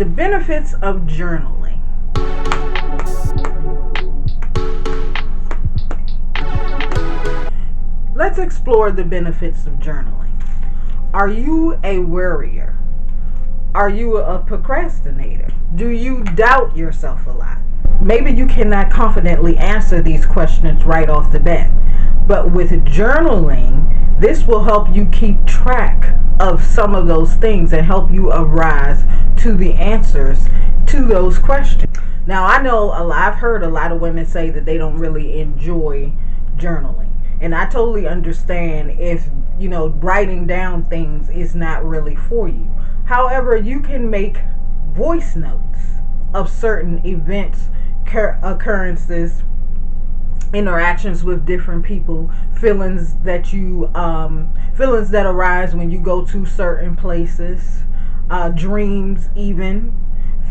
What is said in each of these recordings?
The benefits of journaling. Let's explore the benefits of journaling. Are you a worrier? Are you a procrastinator? Do you doubt yourself a lot? Maybe you cannot confidently answer these questions right off the bat, but with journaling, this will help you keep track of some of those things and help you arise to the answers to those questions. Now, I've heard a lot of women say that they don't really enjoy journaling. And I totally understand if, writing down things is not really for you. However, you can make voice notes of certain events, occurrences, interactions with different people, feelings that arise when you go to certain places, dreams even,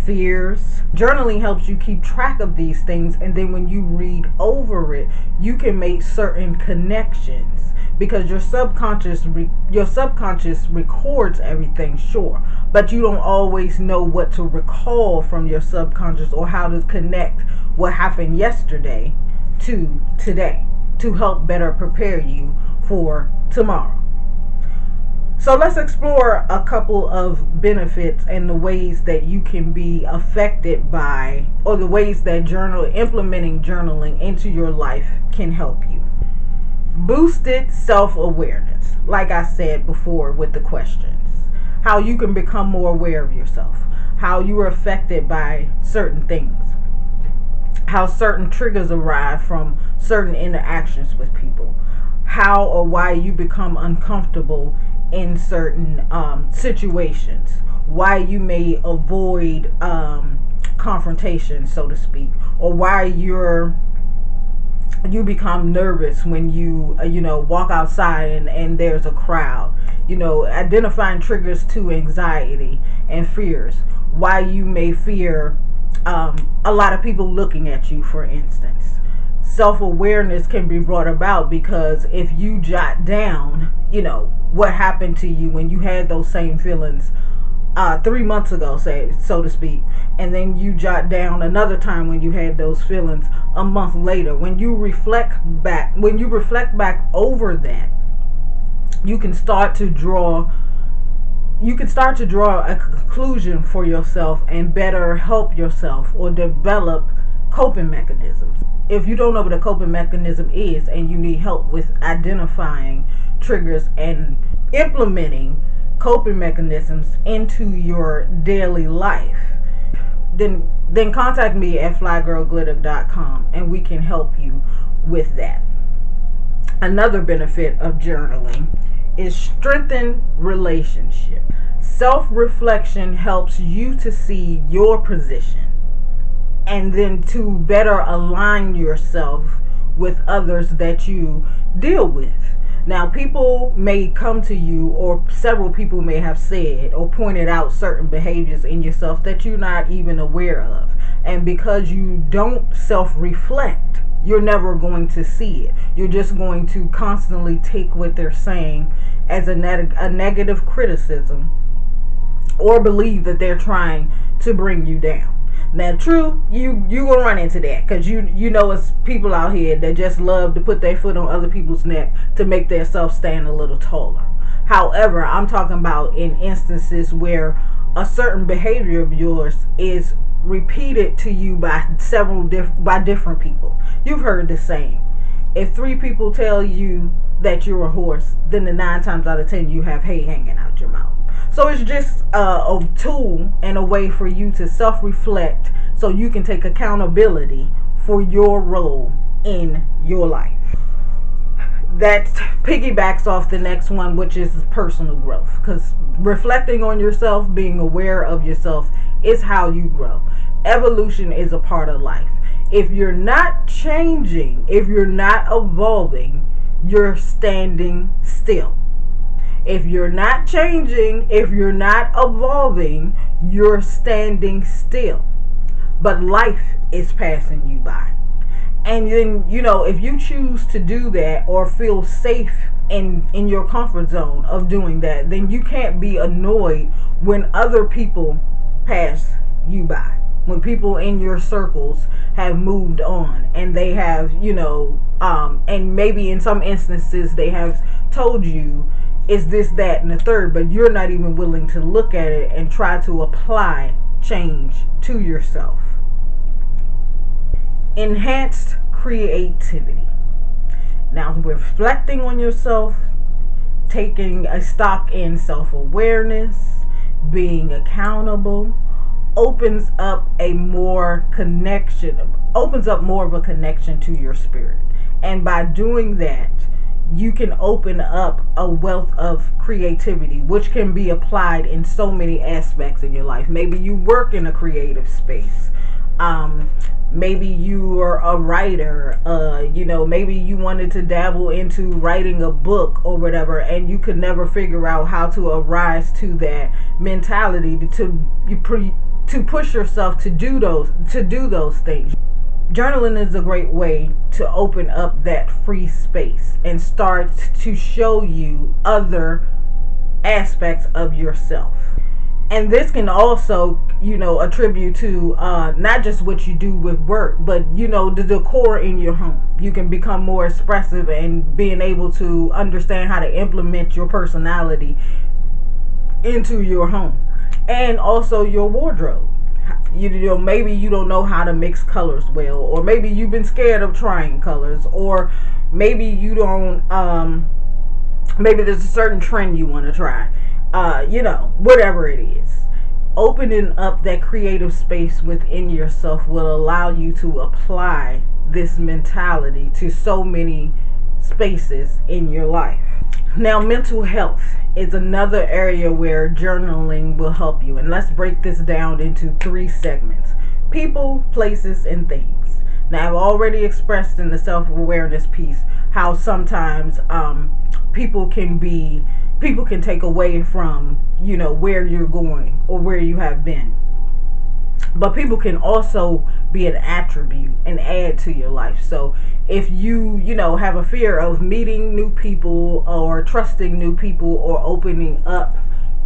fears. Journaling helps you keep track of these things, and then when you read over it, you can make certain connections because your subconscious records everything, sure, but you don't always know what to recall from your subconscious or how to connect what happened yesterday to today to help better prepare you for tomorrow. So let's explore a couple of benefits and the ways that you can be affected by, or the ways that implementing journaling into your life can help you. Boosted self-awareness, like I said before with the questions. How you can become more aware of yourself. How you are affected by certain things. How certain triggers arise from certain interactions with people. How or why you become uncomfortable in certain situations, why you may avoid confrontation, so to speak, or why you become nervous when you walk outside and there's a crowd. Identifying triggers to anxiety and fears, why you may fear a lot of people looking at you, for instance. Self-awareness can be brought about because if you jot down, what happened to you when you had those same feelings 3 months ago, so to speak, and then you jot down another time when you had those feelings a month later. When you reflect back over that, you can start to draw a conclusion for yourself and better help yourself or develop coping mechanisms. If you don't know what a coping mechanism is and you need help with identifying triggers and implementing coping mechanisms into your daily life, then contact me at flygirlglitter.com and we can help you with that. Another benefit of journaling is strengthen relationship. Self-reflection helps you to see your position and then to better align yourself with others that you deal with. Now, people may come to you, or several people may have said or pointed out certain behaviors in yourself that you're not even aware of. And because you don't self-reflect, you're never going to see it. You're just going to constantly take what they're saying as a negative criticism, or believe that they're trying to bring you down. Now, true, you gonna run into that because you know it's people out here that just love to put their foot on other people's neck to make themselves stand a little taller. However, I'm talking about in instances where a certain behavior of yours is repeated to you by different people. You've heard the saying: if 3 people tell you that you're a horse, then the 9 times out of 10 you have hay hanging out your mouth. So it's just a tool and a way for you to self-reflect so you can take accountability for your role in your life. That piggybacks off the next one, which is personal growth. Because reflecting on yourself, being aware of yourself, is how you grow. Evolution is a part of life. If you're not changing, if you're not evolving, you're standing still. If you're not changing, if you're not evolving, you're standing still. But life is passing you by. And then, if you choose to do that or feel safe in your comfort zone of doing that, then you can't be annoyed when other people pass you by, when people in your circles have moved on, and they have, and maybe in some instances they have told you it's this, that, and the third, but you're not even willing to look at it and try to apply change to yourself. Enhanced creativity. Now, reflecting on yourself, taking a stock in self-awareness, being accountable, opens up more of a connection to your spirit. And by doing that, you can open up a wealth of creativity, which can be applied in so many aspects in your life. Maybe you work in a creative space. Maybe you are a writer. Maybe you wanted to dabble into writing a book or whatever, and you could never figure out how to arise to that mentality to push yourself to do those things. Journaling is a great way to open up that free space and start to show you other aspects of yourself. And this can also, attribute to not just what you do with work, but, the decor in your home. You can become more expressive and being able to understand how to implement your personality into your home. And also your wardrobe. Maybe you don't know how to mix colors well, or maybe you've been scared of trying colors, or maybe you don't, maybe there's a certain trend you want to try, whatever it is. Opening up that creative space within yourself will allow you to apply this mentality to so many spaces in your life. Now, mental health is another area where journaling will help you. And let's break this down into 3 segments: people, places, and things. Now, I've already expressed in the self-awareness piece how sometimes people can take away from, where you're going or where you have been. But people can also be an attribute and add to your life. So if you have a fear of meeting new people or trusting new people or opening up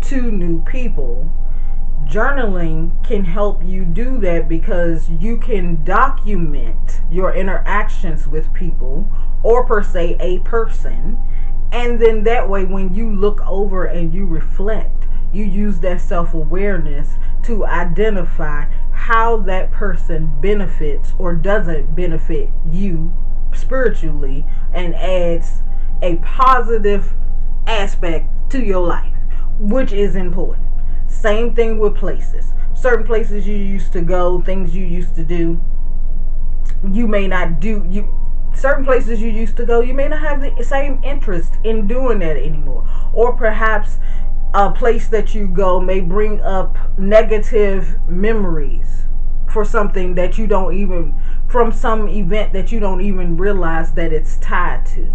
to new people, journaling can help you do that, because you can document your interactions with people, or per se a person. And then that way, when you look over and you reflect, you use that self-awareness to identify how that person benefits or doesn't benefit you spiritually, and adds a positive aspect to your life, which is important. Same thing with places. Certain places you used to go, things you used to do, you may not do. Certain places you used to go, you may not have the same interest in doing that anymore. Or perhaps a place that you go may bring up negative memories for something that you don't even, from some event that you don't even realize that it's tied to.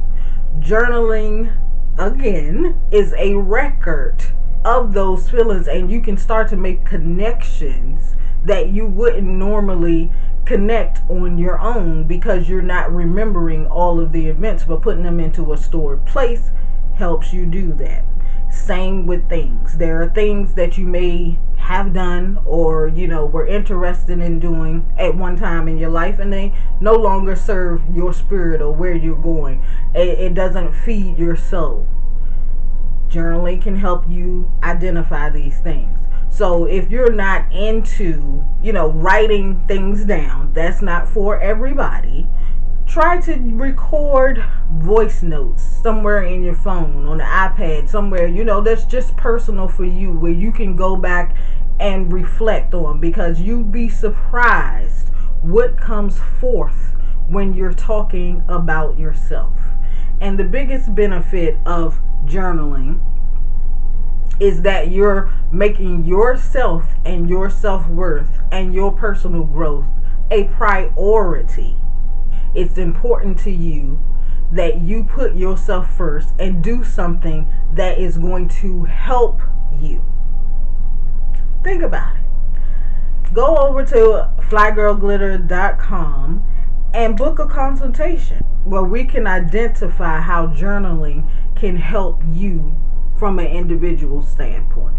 Journaling, again, is a record of those feelings, and you can start to make connections that you wouldn't normally connect on your own, because you're not remembering all of the events, but putting them into a stored place helps you do that. Same with things. There are things that you may have done or were interested in doing at one time in your life, and they no longer serve your spirit or where you're going. It doesn't feed your soul. Journaling can help you identify these things. So if you're not into, writing things down, that's not for everybody. Try to record voice notes somewhere in your phone, on the iPad, somewhere, that's just personal for you, where you can go back and reflect on, because you'd be surprised what comes forth when you're talking about yourself. And the biggest benefit of journaling is that you're making yourself and your self-worth and your personal growth a priority. It's important to you that you put yourself first and do something that is going to help you. Think about it. Go over to flygirlglitter.com and book a consultation where we can identify how journaling can help you from an individual standpoint.